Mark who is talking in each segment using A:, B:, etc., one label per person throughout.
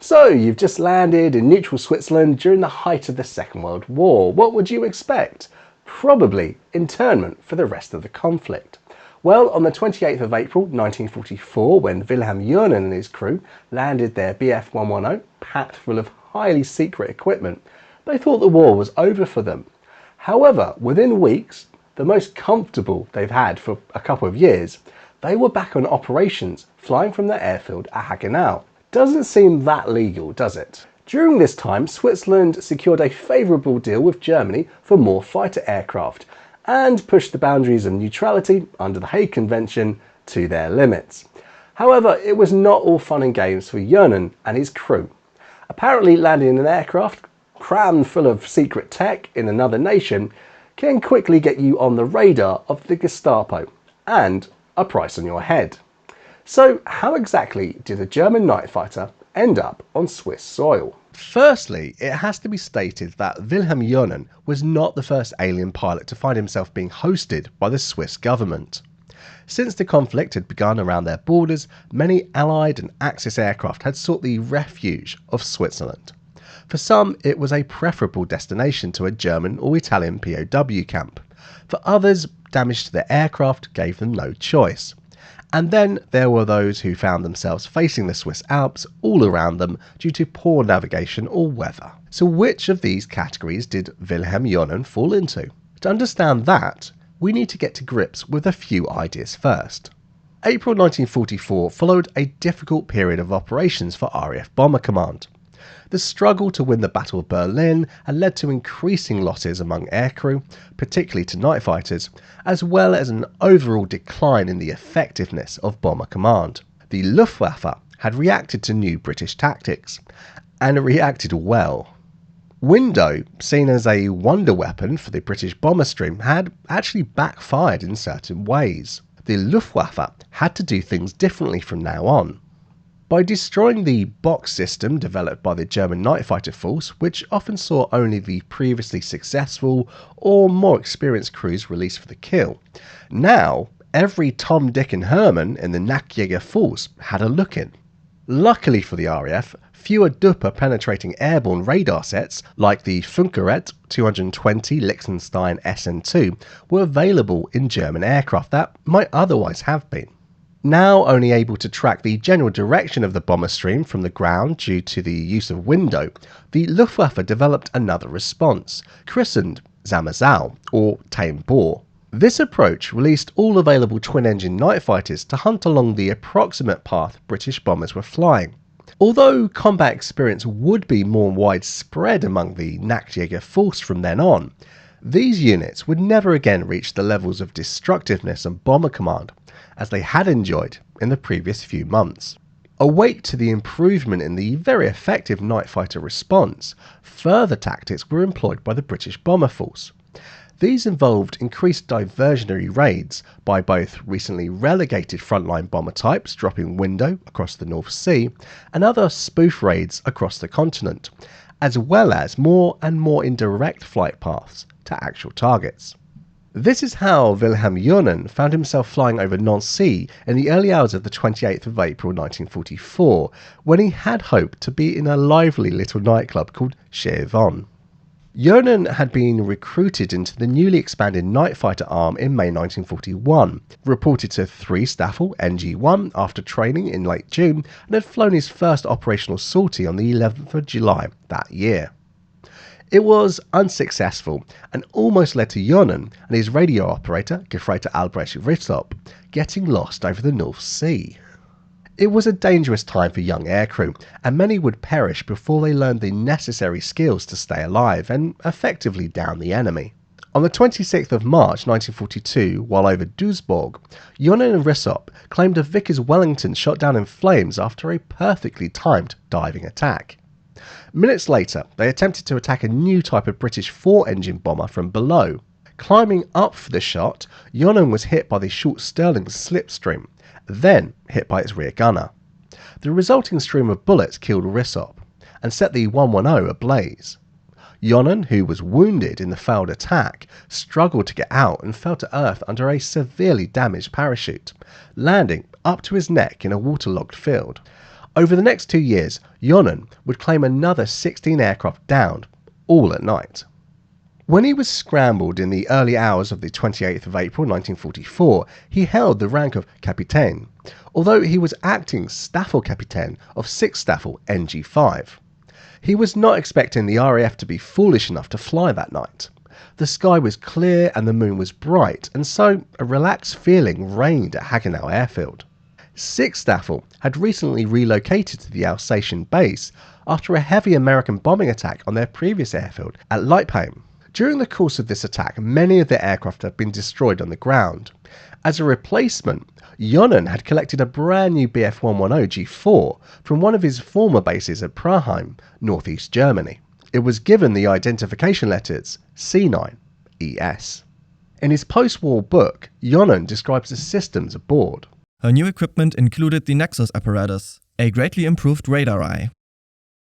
A: So, you've just landed in neutral Switzerland during the height of the Second World War. What would you expect? Probably internment for the rest of the conflict. Well, on the 28th of April 1944, when Wilhelm Johnen and his crew landed their Bf 110 packed full of highly secret equipment, they thought the war was over for them. However, within weeks, the most comfortable they've had for a couple of years, they were back on operations, flying from their airfield at Hagenau. Doesn't seem that legal, does it? During this time, Switzerland secured a favourable deal with Germany for more fighter aircraft and pushed the boundaries of neutrality under the Hague Convention to their limits. However, it was not all fun and games for Johnen and his crew. Apparently, landing in an aircraft crammed full of secret tech in another nation can quickly get you on the radar of the Gestapo and a price on your head. So how exactly did a German night fighter end up on Swiss soil? Firstly, it has to be stated that Wilhelm Johnen was not the first alien pilot to find himself being hosted by the Swiss government. Since the conflict had begun around their borders, many Allied and Axis aircraft had sought the refuge of Switzerland. For some, it was a preferable destination to a German or Italian POW camp. For others, damage to their aircraft gave them no choice. And then there were those who found themselves facing the Swiss Alps all around them due to poor navigation or weather. So which of these categories did Wilhelm Johnen fall into? To understand that, we need to get to grips with a few ideas first. April 1944 followed a difficult period of operations for RAF Bomber Command. The struggle to win the Battle of Berlin had led to increasing losses among aircrew, particularly to night fighters, as well as an overall decline in the effectiveness of Bomber Command. The Luftwaffe had reacted to new British tactics, and reacted well. Window, seen as a wonder weapon for the British bomber stream, had actually backfired in certain ways. The Luftwaffe had to do things differently from now on. By destroying the box system developed by the German night fighter force, which often saw only the previously successful or more experienced crews released for the kill, now every Tom, Dick and Herman in the Nachtjäger force had a look in. Luckily for the RAF, fewer Doppler penetrating airborne radar sets like the Funkgerät 220 Liechtenstein SN2 were available in German aircraft that might otherwise have been. Now only able to track the general direction of the bomber stream from the ground due to the use of window, the Luftwaffe developed another response, christened Sammersau or Tame Boar. This approach released all available twin-engine night fighters to hunt along the approximate path British bombers were flying. Although combat experience would be more widespread among the Nachtjäger force from then on, these units would never again reach the levels of destructiveness and bomber command as they had enjoyed in the previous few months. Awake to the improvement in the very effective night fighter response, further tactics were employed by the British bomber force. These involved increased diversionary raids by both recently relegated frontline bomber types dropping window across the North Sea and other spoof raids across the continent, as well as more and more indirect flight paths to actual targets. This is how Wilhelm Johnen found himself flying over Nancy in the early hours of the 28th of April 1944, when he had hoped to be in a lively little nightclub called Chez Yvonne. Johnen had been recruited into the newly expanded night fighter arm in May 1941, reported to 3 Staffel NG-1 after training in late June, and had flown his first operational sortie on the 11th of July that year. It was unsuccessful and almost led to Johnen and his radio operator, Gefreiter Albrecht Ritzop, getting lost over the North Sea. It was a dangerous time for young aircrew, and many would perish before they learned the necessary skills to stay alive and effectively down the enemy. On the 26th of March 1942, while over Duisburg, Johnen and Ritzop claimed a Vickers Wellington shot down in flames after a perfectly timed diving attack. Minutes later, they attempted to attack a new type of British 4-engine bomber from below. Climbing up for the shot, Johnen was hit by the short Stirling slipstream, then hit by its rear gunner. The resulting stream of bullets killed Ritzop and set the 110 ablaze. Johnen, who was wounded in the failed attack, struggled to get out and fell to earth under a severely damaged parachute, landing up to his neck in a waterlogged field. Over the next 2 years, Johnen would claim another 16 aircraft downed, all at night. When he was scrambled in the early hours of the 28th of April 1944, he held the rank of Kapitän, although he was acting Staffelkapitän of 6th Staffel NG5. He was not expecting the RAF to be foolish enough to fly that night. The sky was clear and the moon was bright, and so a relaxed feeling reigned at Hagenau Airfield. 6th Staffel had recently relocated to the Alsatian base after a heavy American bombing attack on their previous airfield at Leipheim. During the course of this attack, many of their aircraft had been destroyed on the ground. As a replacement, Johnen had collected a brand new Bf 110 G4 from one of his former bases at Praheim, northeast Germany. It was given the identification letters C9ES. In his post-war book, Johnen describes the systems aboard.
B: Her new equipment included the Nexus apparatus, a greatly improved radar eye.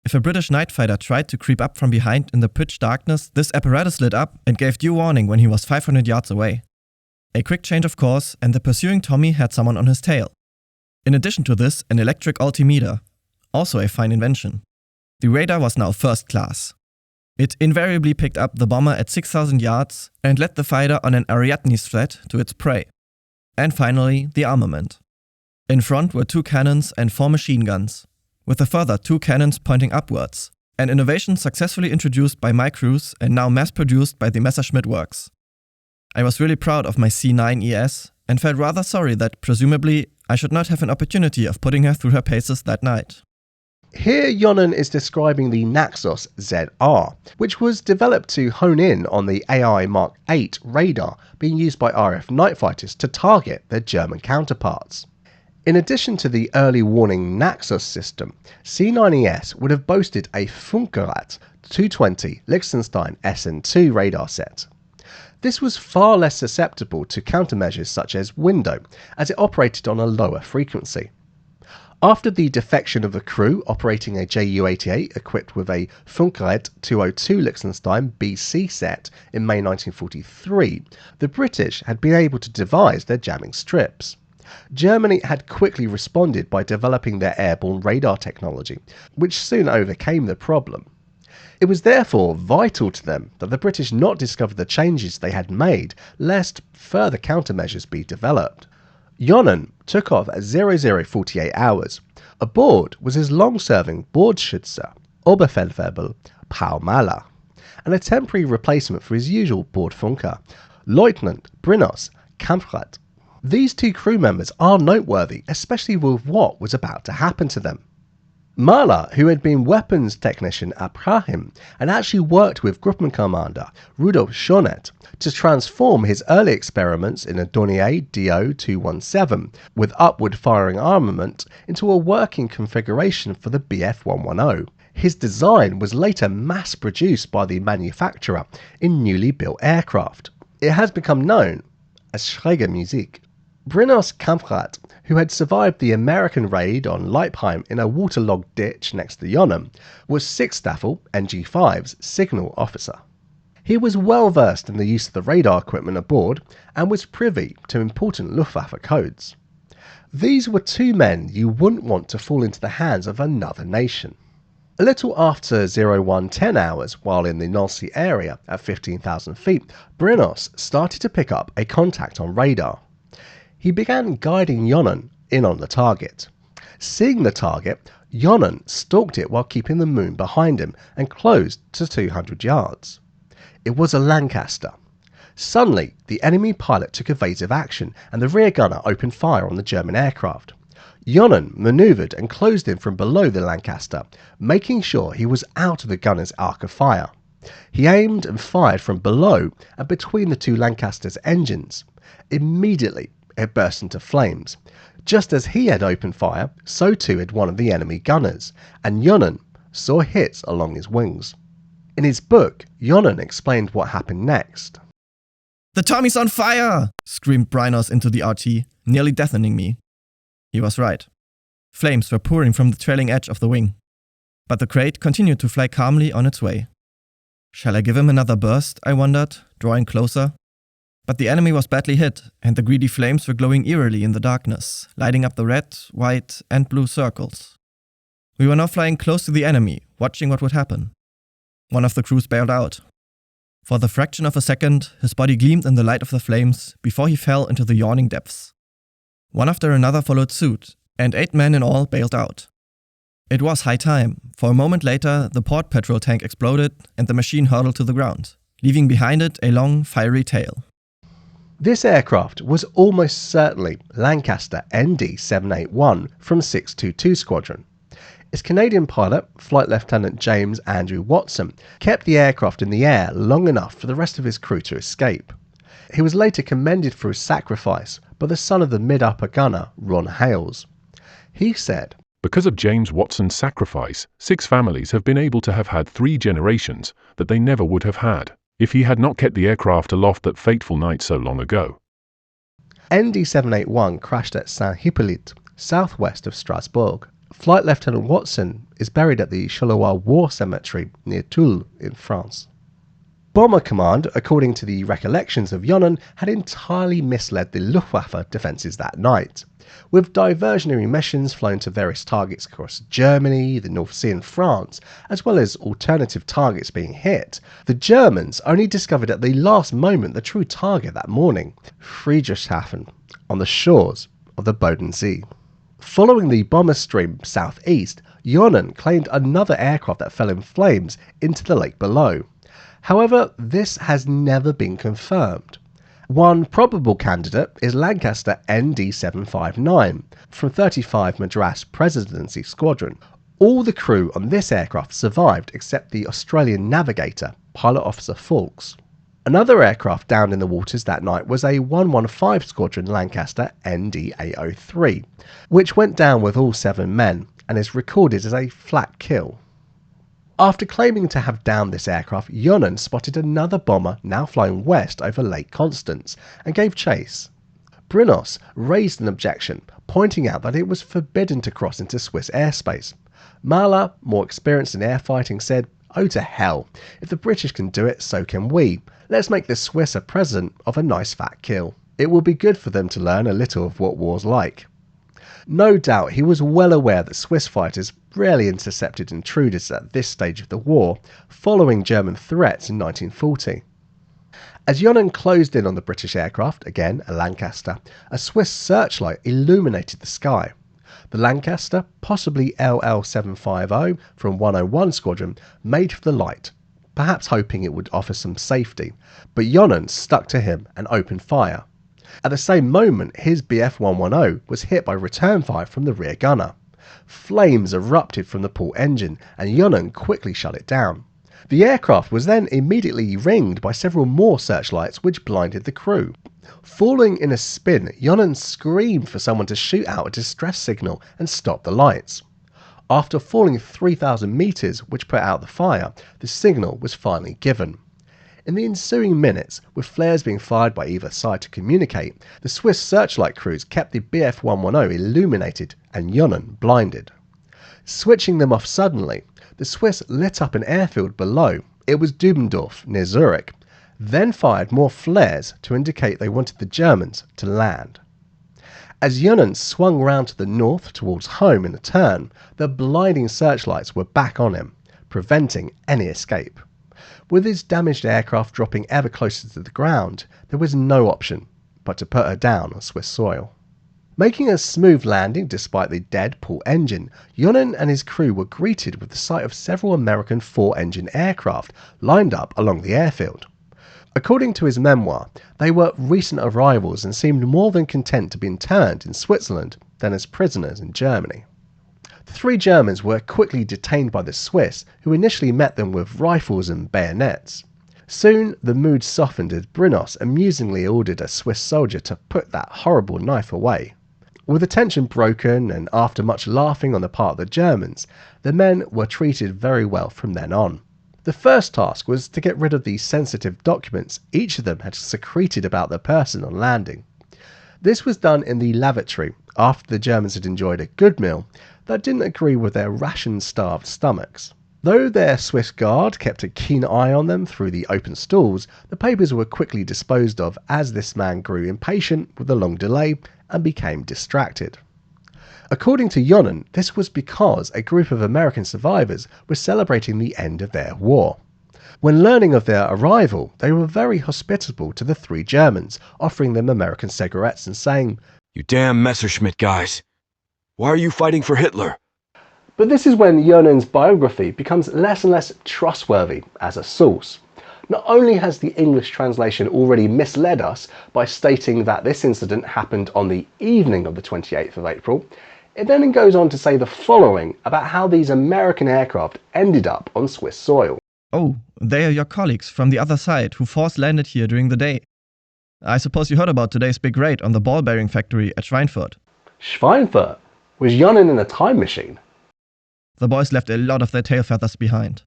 B: If a British night fighter tried to creep up from behind in the pitch darkness, this apparatus lit up and gave due warning when he was 500 yards away. A quick change of course, and the pursuing Tommy had someone on his tail. In addition to this, an electric altimeter, also a fine invention. The radar was now first class. It invariably picked up the bomber at 6,000 yards and led the fighter on an Ariadne's threat to its prey. And finally, the armament. In front were 2 cannons and 4 machine guns, with a further 2 cannons pointing upwards, an innovation successfully introduced by my crews and now mass-produced by the Messerschmitt Works. I was really proud of my C9ES and felt rather sorry that, presumably, I should not have an opportunity of putting her through her paces that night.
A: Here Johnen is describing the Naxos ZR, which was developed to hone in on the AI Mark 8 radar being used by RAF night fighters to target their German counterparts. In addition to the early warning Naxos system, C9ES would have boasted a Funkgerät 220 Liechtenstein SN2 radar set. This was far less susceptible to countermeasures such as window, as it operated on a lower frequency. After the defection of the crew operating a Ju-88 equipped with a Funkgerät 202 Liechtenstein BC set in May 1943, the British had been able to devise their jamming strips. Germany had quickly responded by developing their airborne radar technology, which soon overcame the problem. It was therefore vital to them that the British not discover the changes they had made, lest further countermeasures be developed. Johnen took off at 0048 hours. Aboard was his long-serving Bordschütze, Oberfeldwebel Paul Mahler, and a temporary replacement for his usual Bordfunker, Lieutenant Brynos Kamprat. These 2 crew members are noteworthy, especially with what was about to happen to them. Mahler, who had been weapons technician at Praheim and actually worked with Gruppencommander Rudolf Schonet to transform his early experiments in a Dornier DO-217 with upward firing armament into a working configuration for the Bf 110. His design was later mass produced by the manufacturer in newly built aircraft. It has become known as Schräge Musik. Brynos Kamprat, who had survived the American raid on Leipheim in a waterlogged ditch next to Johnen, was 6th Staffel NG5's signal officer. He was well versed in the use of the radar equipment aboard and was privy to important Luftwaffe codes. These were 2 men you wouldn't want to fall into the hands of another nation. A little after 0110 hours, while in the Nancy area at 15,000 feet, Brynos started to pick up a contact on radar. He began guiding Johnen in on the target. Seeing the target, Johnen stalked it while keeping the moon behind him and closed to 200 yards. It was a Lancaster. Suddenly, the enemy pilot took evasive action and the rear gunner opened fire on the German aircraft. Johnen manoeuvred and closed in from below the Lancaster, making sure he was out of the gunner's arc of fire. He aimed and fired from below and between the 2 Lancaster's engines. Immediately, it burst into flames. Just as he had opened fire, so too had one of the enemy gunners, and Johnen saw hits along his wings. In his book, Johnen explained what happened next.
B: "The Tommy's on fire!" screamed Brynos into the RT, nearly deafening me. He was right. Flames were pouring from the trailing edge of the wing. But the crate continued to fly calmly on its way. Shall I give him another burst, I wondered, drawing closer. But the enemy was badly hit, and the greedy flames were glowing eerily in the darkness, lighting up the red, white, and blue circles. We were now flying close to the enemy, watching what would happen. One of the crews bailed out. For the fraction of a second, his body gleamed in the light of the flames before he fell into the yawning depths. One after another followed suit, and 8 men in all bailed out. It was high time, for a moment later the port petrol tank exploded and the machine hurtled to the ground, leaving behind it a long, fiery tail.
A: This aircraft was almost certainly Lancaster ND-781 from 622 Squadron. Its Canadian pilot, Flight Lieutenant James Andrew Watson, kept the aircraft in the air long enough for the rest of his crew to escape. He was later commended for his sacrifice by the son of the mid-upper gunner, Ron Hales. He said,
C: "Because of James Watson's sacrifice, 6 families have been able to have had 3 generations that they never would have had if he had not kept the aircraft aloft that fateful night so long ago."
A: ND-781 crashed at Saint-Hippolyte, southwest of Strasbourg. Flight Lieutenant Watson is buried at the Charleroi War Cemetery near Toul in France. Bomber Command, according to the recollections of Johnen, had entirely misled the Luftwaffe defences that night. With diversionary missions flown to various targets across Germany, the North Sea and France, as well as alternative targets being hit, the Germans only discovered at the last moment the true target that morning, Friedrichshafen, on the shores of the Bodensee. Following the bomber stream southeast, Johnen claimed another aircraft that fell in flames into the lake below. However, this has never been confirmed. One probable candidate is Lancaster ND-759 from 35 Madras Presidency Squadron. All the crew on this aircraft survived except the Australian navigator, Pilot Officer Fawkes. Another aircraft down in the waters that night was a 115 Squadron Lancaster ND-803, which went down with all 7 men and is recorded as a flat kill. After claiming to have downed this aircraft, Johnen spotted another bomber now flying west over Lake Constance and gave chase. Brinos raised an objection, pointing out that it was forbidden to cross into Swiss airspace. Mahler, more experienced in airfighting, said, "Oh to hell, if the British can do it, so can we. Let's make the Swiss a present of a nice fat kill. It will be good for them to learn a little of what war's like." No doubt he was well aware that Swiss fighters rarely intercepted intruders at this stage of the war, following German threats in 1940. As Johnen closed in on the British aircraft, again a Lancaster, a Swiss searchlight illuminated the sky. The Lancaster, possibly LL-750 from 101 Squadron, made for the light, perhaps hoping it would offer some safety, but Johnen stuck to him and opened fire. At the same moment, his Bf-110 was hit by return fire from the rear gunner. Flames erupted from the port engine and Johnen quickly shut it down. The aircraft was then immediately ringed by several more searchlights which blinded the crew. Falling in a spin, Johnen screamed for someone to shoot out a distress signal and stop the lights. After falling 3,000 meters, which put out the fire, the signal was finally given. In the ensuing minutes, with flares being fired by either side to communicate, the Swiss searchlight crews kept the Bf-110 illuminated and Johnen blinded. Switching them off suddenly, the Swiss lit up an airfield below. It was Dubendorf, near Zurich, then fired more flares to indicate they wanted the Germans to land. As Johnen swung round to the north towards home in a turn, the blinding searchlights were back on him, preventing any escape. With his damaged aircraft dropping ever closer to the ground, there was no option but to put her down on Swiss soil. Making a smooth landing despite the dead port engine, Johnen and his crew were greeted with the sight of several American 4-engine aircraft lined up along the airfield. According to his memoir, they were recent arrivals and seemed more than content to be interned in Switzerland than as prisoners in Germany. The 3 Germans were quickly detained by the Swiss, who initially met them with rifles and bayonets. Soon the mood softened as Brinos amusingly ordered a Swiss soldier to put that horrible knife away. With the tension broken and after much laughing on the part of the Germans, the men were treated very well from then on. The first task was to get rid of the sensitive documents each of them had secreted about their person on landing. This was done in the lavatory after the Germans had enjoyed a good meal that didn't agree with their ration-starved stomachs. Though their Swiss guard kept a keen eye on them through the open stalls, the papers were quickly disposed of as this man grew impatient with the long delay and became distracted. According to Johnen, this was because a group of American survivors were celebrating the end of their war. When learning of their arrival, they were very hospitable to the three Germans, offering them American cigarettes and saying,
D: "You damn Messerschmitt guys. Why are you fighting for Hitler?"
A: But this is when Johnnen's biography becomes less and less trustworthy as a source. Not only has the English translation already misled us by stating that this incident happened on the evening of the 28th of April, it then goes on to say the following about how these American aircraft ended up on Swiss soil.
B: Oh, they are your colleagues from the other side who force landed here during the day. I suppose you heard about today's big raid on the ball bearing factory at Schweinfurt.
A: Schweinfurt? Was Johnen in a time machine?
B: The boys left a lot of their tail feathers behind.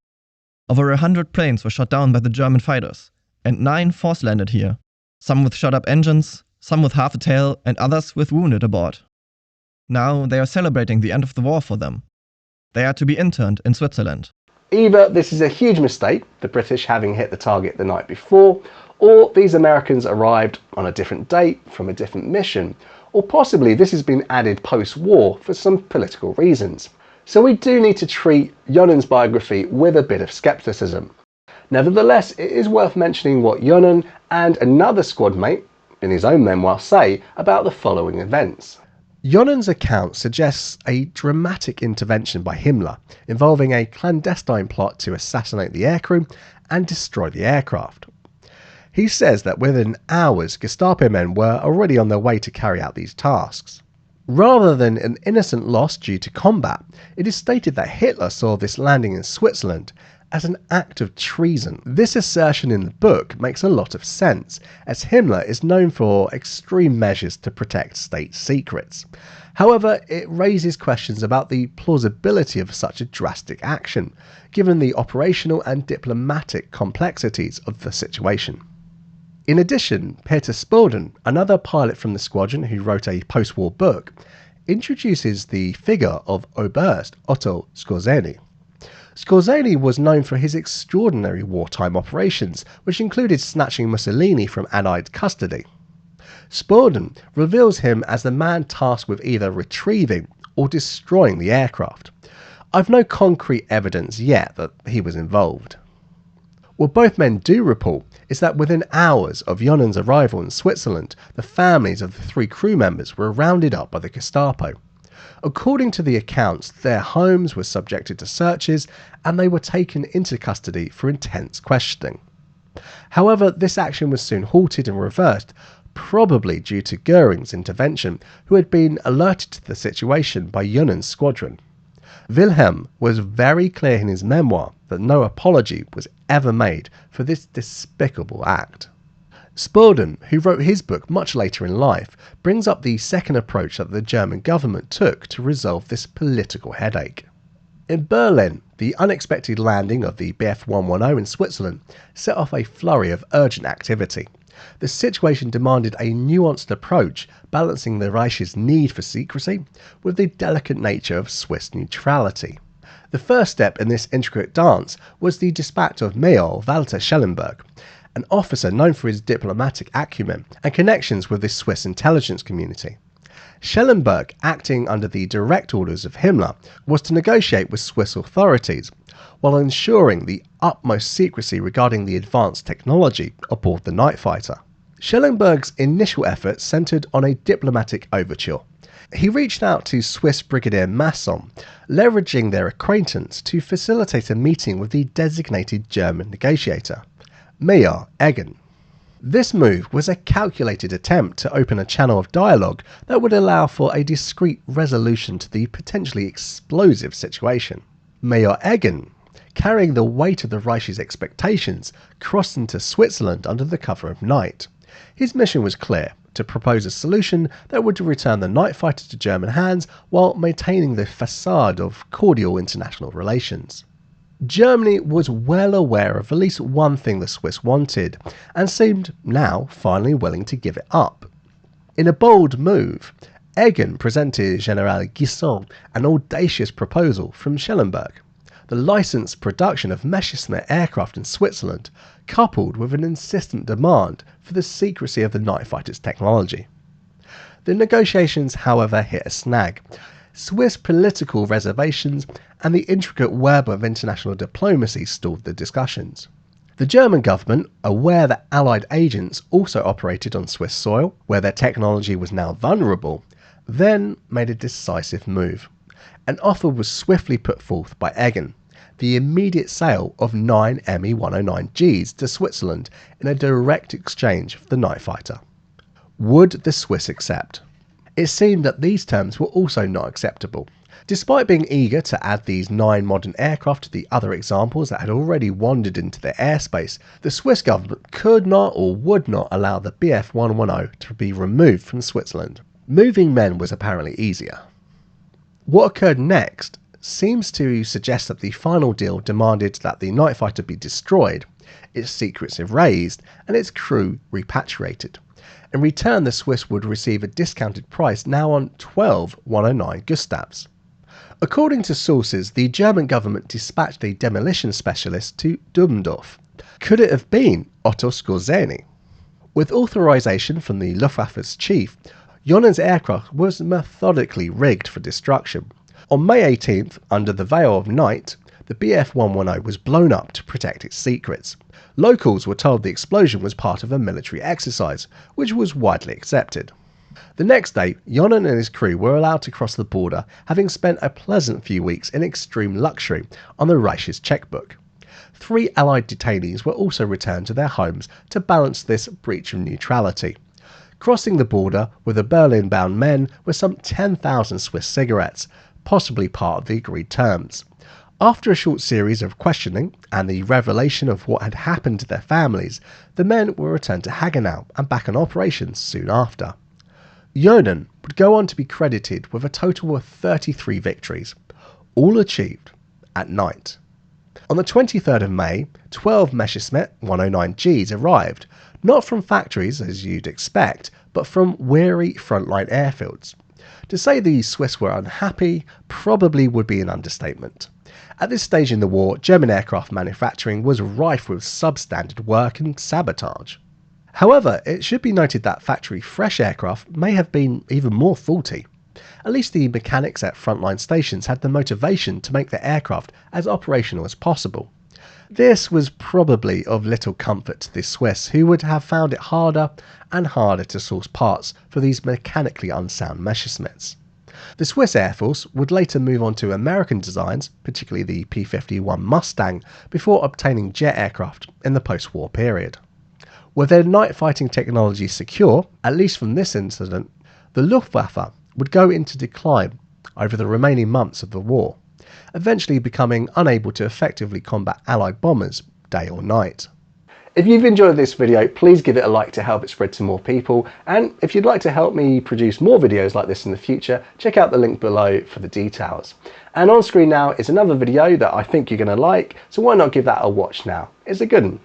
B: Over 100 planes were shot down by the German fighters, and 9 force landed here. Some with shot up engines, some with half a tail, and others with wounded aboard. Now they are celebrating the end of the war for them. They are to be interned in Switzerland.
A: Either this is a huge mistake, the British having hit the target the night before, or these Americans arrived on a different date from a different mission, or possibly this has been added post-war for some political reasons. So we do need to treat Johnnen's biography with a bit of skepticism. Nevertheless, it is worth mentioning what Johnen and another squad mate, in his own memoir, say about the following events. Johnnen's account suggests a dramatic intervention by Himmler involving a clandestine plot to assassinate the aircrew and destroy the aircraft. He says that within hours, Gestapo men were already on their way to carry out these tasks. Rather than an innocent loss due to combat, it is stated that Hitler saw this landing in Switzerland as an act of treason. This assertion in the book makes a lot of sense, as Himmler is known for extreme measures to protect state secrets. However, it raises questions about the plausibility of such a drastic action, given the operational and diplomatic complexities of the situation. In addition, Peter Spolden, another pilot from the squadron who wrote a post-war book, introduces the figure of Oberst Otto Skorzeny. Skorzeny was known for his extraordinary wartime operations, which included snatching Mussolini from Allied custody. Spolden reveals him as the man tasked with either retrieving or destroying the aircraft. I've no concrete evidence yet that he was involved. What both men do report is that within hours of Johnnen's arrival in Switzerland, the families of the 3 crew members were rounded up by the Gestapo. According to the accounts, their homes were subjected to searches and they were taken into custody for intense questioning. However, this action was soon halted and reversed, probably due to Goering's intervention, who had been alerted to the situation by Johnnen's squadron. Wilhelm was very clear in his memoir that no apology was ever made for this despicable act. Spolden, who wrote his book much later in life, brings up the second approach that the German government took to resolve this political headache. In Berlin, the unexpected landing of the Bf 110 in Switzerland set off a flurry of urgent activity. The situation demanded a nuanced approach, balancing the Reich's need for secrecy with the delicate nature of Swiss neutrality. The first step in this intricate dance was the dispatch of Major Walter Schellenberg, an officer known for his diplomatic acumen and connections with the Swiss intelligence community. Schellenberg, acting under the direct orders of Himmler, was to negotiate with Swiss authorities, while ensuring the utmost secrecy regarding the advanced technology aboard the night fighter. Schellenberg's initial efforts centered on a diplomatic overture. He reached out to Swiss Brigadier Masson, leveraging their acquaintance to facilitate a meeting with the designated German negotiator, Major Eggen. This move was a calculated attempt to open a channel of dialogue that would allow for a discreet resolution to the potentially explosive situation. Major Eggen, carrying the weight of the Reich's expectations, crossed into Switzerland under the cover of night. His mission was clear: to propose a solution that would return the night fighter to German hands while maintaining the facade of cordial international relations. Germany was well aware of at least one thing the Swiss wanted, and seemed now finally willing to give it up. In a bold move, Eggen presented General Guisson an audacious proposal from Schellenberg: the licensed production of Messerschmitt aircraft in Switzerland, coupled with an insistent demand for the secrecy of the night fighter's technology. The negotiations, however, hit a snag. Swiss political reservations and the intricate web of international diplomacy stalled the discussions. The German government, aware that Allied agents also operated on Swiss soil, where their technology was now vulnerable, then made a decisive move. An offer was swiftly put forth by Eggen, the immediate sale of 9 Me 109Gs to Switzerland in a direct exchange for the night fighter. Would the Swiss accept? It seemed that these terms were also not acceptable. Despite being eager to add these 9 modern aircraft to the other examples that had already wandered into their airspace, the Swiss government could not or would not allow the Bf 110 to be removed from Switzerland. Moving men was apparently easier. What occurred next seems to suggest that the final deal demanded that the night fighter be destroyed, its secrets erased, and its crew repatriated. In return, the Swiss would receive a discounted price now on 12 109 Gestabs. According to sources, the German government dispatched a demolition specialist to Dubendorf. Could it have been Otto Skorzeny? With authorization from the Luftwaffe's chief, Johnnen's aircraft was methodically rigged for destruction. On May 18th, under the veil of night, the Bf 110 was blown up to protect its secrets. Locals were told the explosion was part of a military exercise, which was widely accepted. The next day, Johnen and his crew were allowed to cross the border, having spent a pleasant few weeks in extreme luxury on the Reich's checkbook. 3 Allied detainees were also returned to their homes to balance this breach of neutrality. Crossing the border with the Berlin-bound men were some 10,000 Swiss cigarettes, possibly part of the agreed terms. After a short series of questioning and the revelation of what had happened to their families, the men were returned to Hagenau and back in operations soon after. Johnen would go on to be credited with a total of 33 victories, all achieved at night. On the 23rd of May, 12 Messerschmitt 109Gs arrived, not from factories as you'd expect, but from weary frontline airfields. To say the Swiss were unhappy probably would be an understatement. At this stage in the war, German aircraft manufacturing was rife with substandard work and sabotage. However, it should be noted that factory-fresh aircraft may have been even more faulty. At least the mechanics at frontline stations had the motivation to make their aircraft as operational as possible. This was probably of little comfort to the Swiss, who would have found it harder and harder to source parts for these mechanically unsound Messerschmitts. The Swiss Air Force would later move on to American designs, particularly the P-51 Mustang, before obtaining jet aircraft in the post-war period. With their night fighting technology secure, at least from this incident, the Luftwaffe would go into decline over the remaining months of the war, eventually becoming unable to effectively combat Allied bombers day or night.
E: If you've enjoyed this video, please give it a like to help it spread to more people, and if you'd like to help me produce more videos like this in the future, check out the link below for the details. And on screen now is another video that I think you're going to like, so why not give that a watch now? It's a good one.